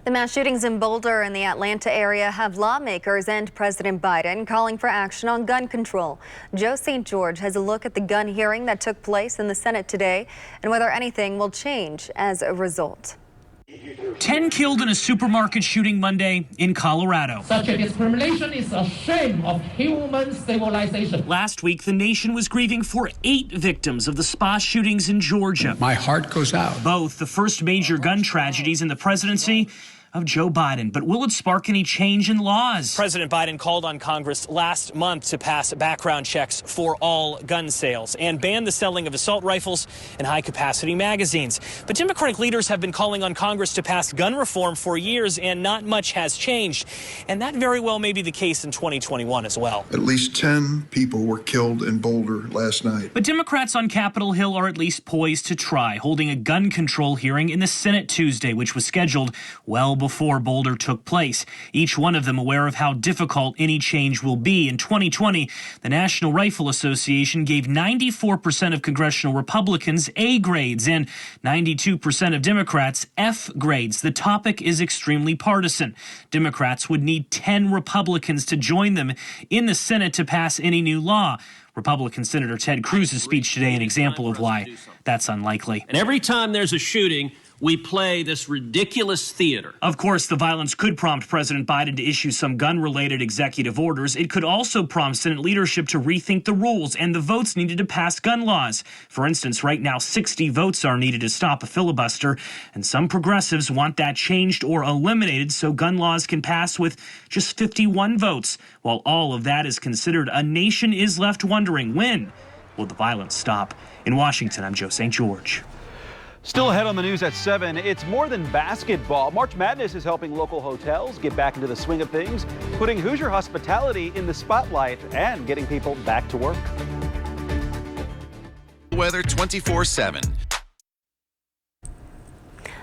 The mass shootings in Boulder and the Atlanta area have lawmakers and President Biden calling for action on gun control. Joe St. George has a look at the gun hearing that took place in the Senate today and whether anything will change as a result. 10 killed in a supermarket shooting Monday in Colorado. Such a discrimination is a shame of human civilization. Last week, the nation was grieving for 8 victims of the spa shootings in Georgia. My heart goes out. Both the first major gun tragedies in the presidency of Joe Biden. But will it spark any change in laws? President Biden called on Congress last month to pass background checks for all gun sales and ban the selling of assault rifles and high-capacity magazines. But Democratic leaders have been calling on Congress to pass gun reform for years, and not much has changed. And that very well may be the case in 2021 as well. At least 10 people were killed in Boulder last night. But Democrats on Capitol Hill are at least poised to try holding a gun control hearing in the Senate Tuesday, which was scheduled well before Boulder took place. Each one of them aware of how difficult any change will be. In 2020, the National Rifle Association gave 94% of congressional Republicans A grades and 92% of Democrats F grades. The topic is extremely partisan. Democrats would need 10 Republicans to join them in the Senate to pass any new law. Republican Senator Ted Cruz's speech today an example of why that's unlikely. And every time there's a shooting, we play this ridiculous theater. Of course, the violence could prompt President Biden to issue some gun-related executive orders. It could also prompt Senate leadership to rethink the rules and the votes needed to pass gun laws. For instance, right now, 60 votes are needed to stop a filibuster, and some progressives want that changed or eliminated so gun laws can pass with just 51 votes. While all of that is considered, a nation is left wondering, when will the violence stop? In Washington, I'm Joe St. George. Still ahead on the news at 7, it's more than basketball. March Madness is helping local hotels get back into the swing of things, putting Hoosier hospitality in the spotlight and getting people back to work. Weather 24/7.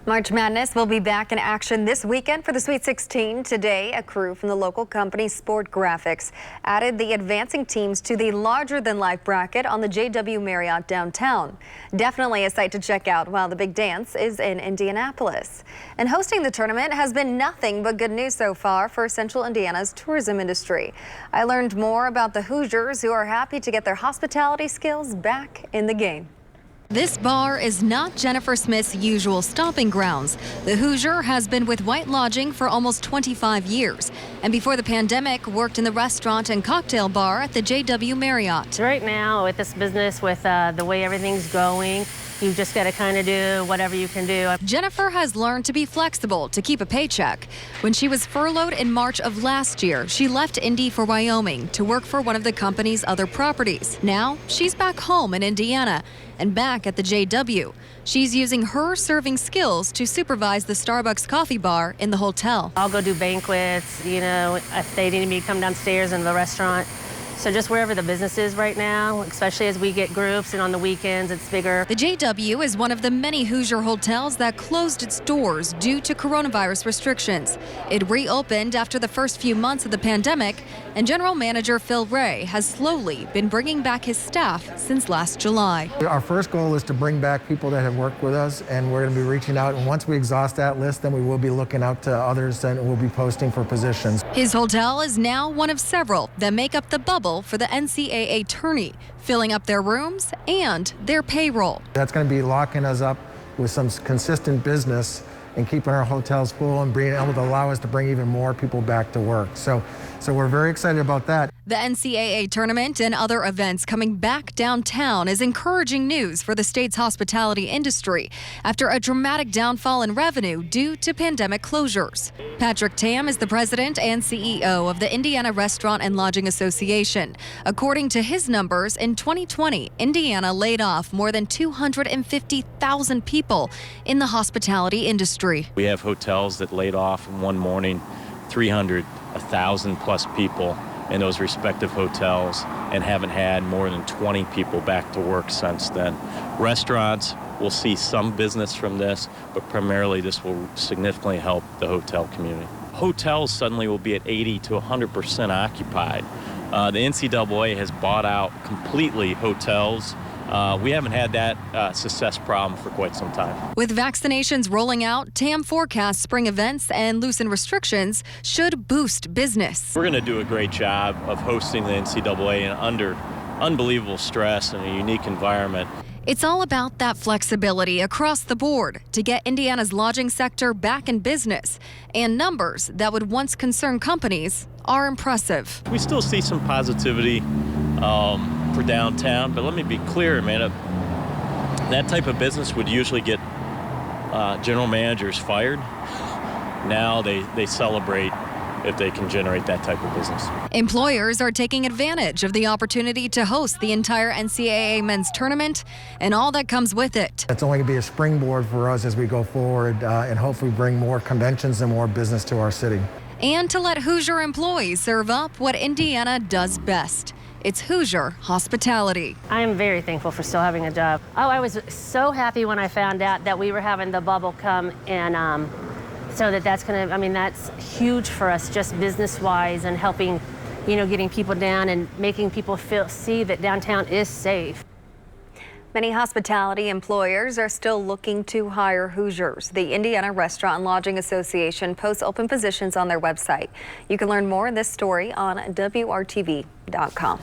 March Madness will be back in action this weekend for the Sweet 16. Today, a crew from the local company Sport Graphics added the advancing teams to the larger-than-life bracket on the JW Marriott downtown. Definitely a sight to check out while the big dance is in Indianapolis. And hosting the tournament has been nothing but good news so far for Central Indiana's tourism industry. I learned more about the Hoosiers, who are happy to get their hospitality skills back in the game. This bar is not Jennifer Smith's usual stomping grounds. The Hoosier has been with White Lodging for almost 25 years, and before the pandemic worked in the restaurant and cocktail bar at the JW Marriott. Right now, with this business, with the way everything's going, you just got to kind of do whatever you can do. Jennifer has learned to be flexible to keep a paycheck. When she was furloughed in March of last year, she left Indy for Wyoming to work for one of the company's other properties. Now, she's back home in Indiana and back at the JW. She's using her serving skills to supervise the Starbucks coffee bar in the hotel. I'll go do banquets, you know, if they need me to come downstairs in the restaurant. So just wherever the business is right now, especially as we get groups and on the weekends, it's bigger. The JW is one of the many Hoosier hotels that closed its doors due to coronavirus restrictions. It reopened after the first few months of the pandemic, and General Manager Phil Ray has slowly been bringing back his staff since last July. Our first goal is to bring back people that have worked with us, and we're going to be reaching out. And once we exhaust that list, then we will be looking out to others, and we'll be posting for positions. His hotel is now one of several that make up the bubble for the NCAA tourney, filling up their rooms and their payroll. That's going to be locking us up with some consistent business and keeping our hotels full and being able to allow us to bring even more people back to work. So we're very excited about that. The NCAA tournament and other events coming back downtown is encouraging news for the state's hospitality industry after a dramatic downfall in revenue due to pandemic closures. Patrick Tam is the president and CEO of the Indiana Restaurant and Lodging Association. According to his numbers, in 2020, Indiana laid off more than 250,000 people in the hospitality industry. We have hotels that laid off in one morning 300, 1,000 plus people in those respective hotels and haven't had more than 20 people back to work since then. Restaurants will see some business from this, but primarily this will significantly help the hotel community. Hotels suddenly will be at 80 to 100% occupied. The NCAA has bought out completely hotels We haven't had that success problem for quite some time. With vaccinations rolling out, TAM forecasts spring events and loosen restrictions should boost business. We're going to do a great job of hosting the NCAA under unbelievable stress and a unique environment. It's all about that flexibility across the board to get Indiana's lodging sector back in business. And numbers that would once concern companies are impressive. We still see some positivity for downtown, but let me be clear, man, that type of business would usually get general managers fired. Now they celebrate if they can generate that type of business. Employers are taking advantage of the opportunity to host the entire NCAA men's tournament and all that comes with it. It's only going to be a springboard for us as we go forward and hopefully bring more conventions and more business to our city. And to let Hoosier employees serve up what Indiana does best. It's Hoosier hospitality. I am very thankful for still having a job. Oh, I was so happy when I found out that we were having the bubble come and so that's going to, I mean, that's huge for us just business-wise and helping, getting people down and making people see that downtown is safe. Many hospitality employers are still looking to hire Hoosiers. The Indiana Restaurant and Lodging Association posts open positions on their website. You can learn more in this story on WRTV.com.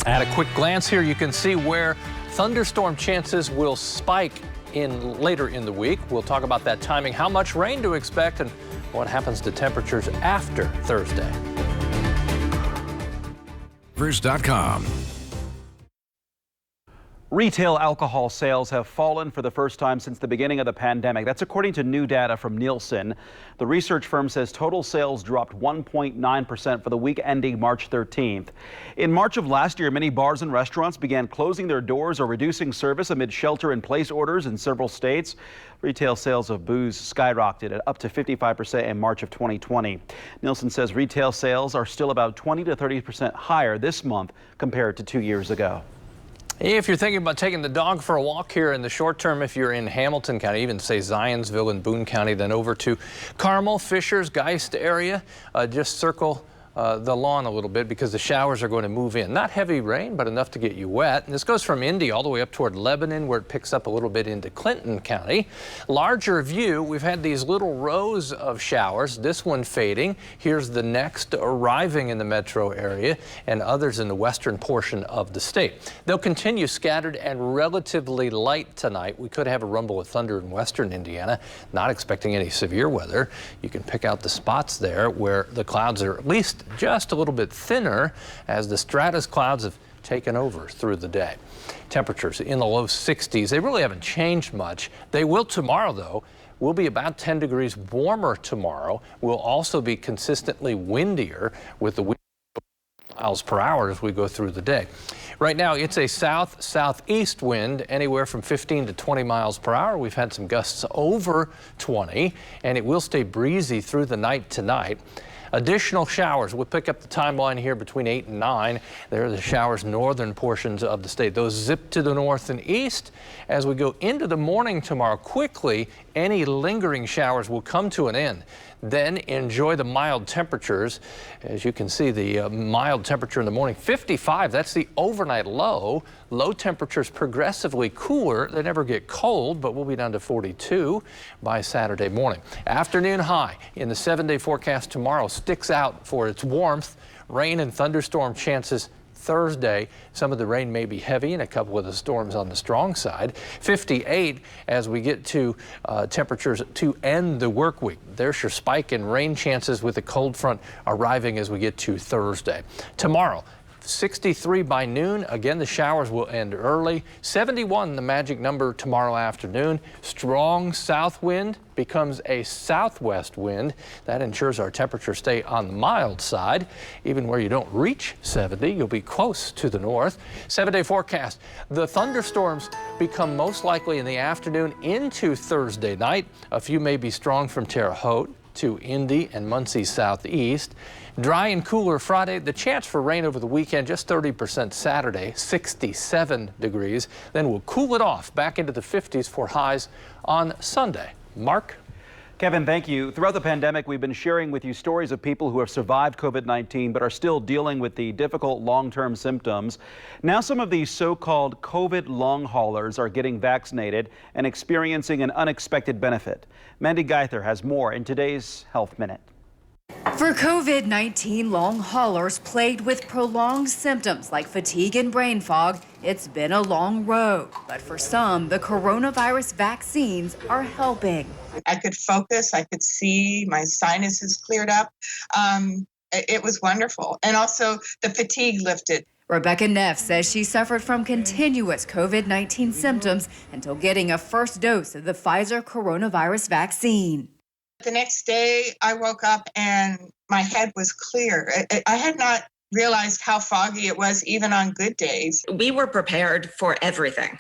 At a quick glance here, you can see where thunderstorm chances will spike later in the week. We'll talk about that timing, how much rain to expect, and what happens to temperatures after Thursday. Rivers.com. Retail alcohol sales have fallen for the first time since the beginning of the pandemic. That's according to new data from Nielsen. The research firm says total sales dropped 1.9% for the week ending March 13th. In March of last year, many bars and restaurants began closing their doors or reducing service amid shelter-in-place orders in several states. Retail sales of booze skyrocketed up to 55% in March of 2020. Nielsen says retail sales are still about 20 to 30% higher this month compared to 2 years ago. If you're thinking about taking the dog for a walk here in the short term, if you're in Hamilton County, even say Zionsville and Boone County, then over to Carmel, Fishers, Geist area, just circle the lawn a little bit because the showers are going to move in. Not heavy rain, but enough to get you wet. And this goes from Indy all the way up toward Lebanon, where it picks up a little bit into Clinton County. Larger view, we've had these little rows of showers, this one fading. Here's the next arriving in the metro area and others in the western portion of the state. They'll continue scattered and relatively light tonight. We could have a rumble of thunder in western Indiana. Not expecting any severe weather. You can pick out the spots there where the clouds are at least just a little bit thinner as the stratus clouds have taken over through the day. Temperatures in the low 60s. They really haven't changed much. They will tomorrow, though. We'll be about 10 degrees warmer tomorrow. We'll also be consistently windier with the wind miles per hour as we go through the day. Right now, it's a south-southeast wind, anywhere from 15 to 20 miles per hour. We've had some gusts over 20, and it will stay breezy through the night tonight. Additional showers. We'll pick up the timeline here between 8 and 9. There are the showers northern portions of the state. Those zip to the north and east. As we go into the morning tomorrow, quickly, any lingering showers will come to an end. Then enjoy the mild temperatures. As you can see, the mild temperature in the morning, 55. That's the overnight low. Low temperatures progressively cooler. They never get cold, but we'll be down to 42 by Saturday morning. Afternoon high in the 7-day forecast tomorrow sticks out for its warmth. Rain and thunderstorm chances Thursday. Some of the rain may be heavy and a couple of the storms on the strong side. 58 as we get to temperatures to end the work week. There's your spike in rain chances with the cold front arriving as we get to Thursday. Tomorrow, 63 by noon. Again, the showers will end early. 71, the magic number tomorrow afternoon. Strong south wind becomes a southwest wind. That ensures our temperatures stay on the mild side. Even where you don't reach 70, you'll be close to the north. 7-day forecast. The thunderstorms become most likely in the afternoon into Thursday night. A few may be strong from Terre Haute to Indy and Muncie southeast. Dry and cooler Friday. The chance for rain over the weekend, just 30% Saturday, 67 degrees. Then we'll cool it off back into the 50s for highs on Sunday. Mark? Kevin, thank you. Throughout the pandemic, we've been sharing with you stories of people who have survived COVID-19 but are still dealing with the difficult long-term symptoms. Now some of these so-called COVID long haulers are getting vaccinated and experiencing an unexpected benefit. Mandy Geither has more in today's Health Minute. For COVID-19 long haulers plagued with prolonged symptoms like fatigue and brain fog, it's been a long road. But for some, the coronavirus vaccines are helping. I could focus, I could see, my sinuses cleared up. It was wonderful. And also the fatigue lifted. Rebecca Neff says she suffered from continuous COVID-19 symptoms until getting a first dose of the Pfizer coronavirus vaccine. The next day, I woke up and my head was clear. I had not realized how foggy it was even on good days. We were prepared for everything,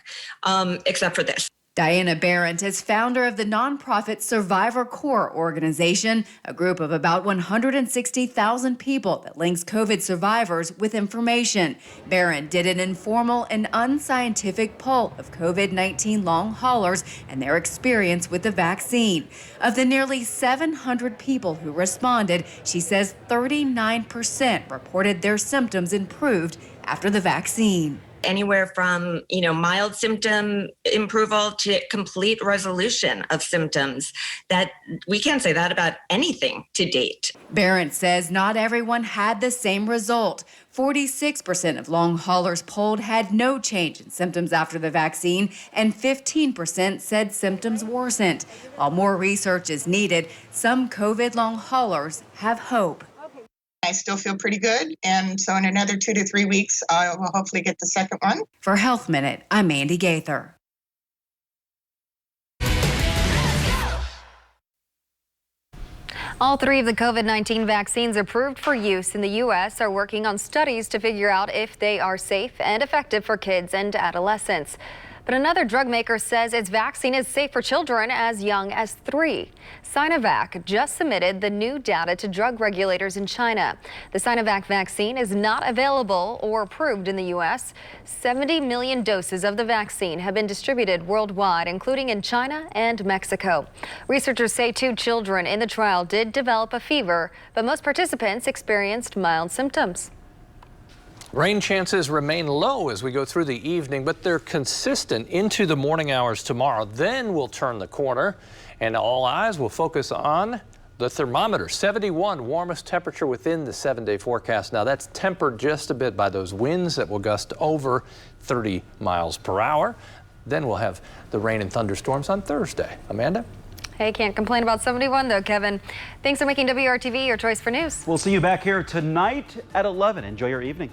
except for this. Diana Barrett is founder of the nonprofit Survivor Corps organization, a group of about 160,000 people that links COVID survivors with information. Barrett did an informal and unscientific poll of COVID-19 long haulers and their experience with the vaccine. Of the nearly 700 people who responded, she says 39% reported their symptoms improved after the vaccine. Anywhere from, mild symptom improval to complete resolution of symptoms. That we can't say that about anything to date. Barrett says not everyone had the same result. 46% of long haulers polled had no change in symptoms after the vaccine, and 15% said symptoms worsened. While more research is needed, some COVID long haulers have hope. I still feel pretty good, and so in another 2 to 3 weeks, I will hopefully get the second one. For Health Minute, I'm Mandy Gaither. All three of the COVID-19 vaccines approved for use in the U.S. are working on studies to figure out if they are safe and effective for kids and adolescents. But another drug maker says its vaccine is safe for children as young as 3. Sinovac just submitted the new data to drug regulators in China. The Sinovac vaccine is not available or approved in the U.S. 70 million doses of the vaccine have been distributed worldwide, including in China and Mexico. Researchers say 2 children in the trial did develop a fever, but most participants experienced mild symptoms. Rain chances remain low as we go through the evening, but they're consistent into the morning hours tomorrow. Then we'll turn the corner and all eyes will focus on the thermometer. 71, warmest temperature within the 7-day forecast. Now that's tempered just a bit by those winds that will gust over 30 miles per hour. Then we'll have the rain and thunderstorms on Thursday. Amanda? Hey, can't complain about 71 though, Kevin. Thanks for making WRTV your choice for news. We'll see you back here tonight at 11. Enjoy your evening.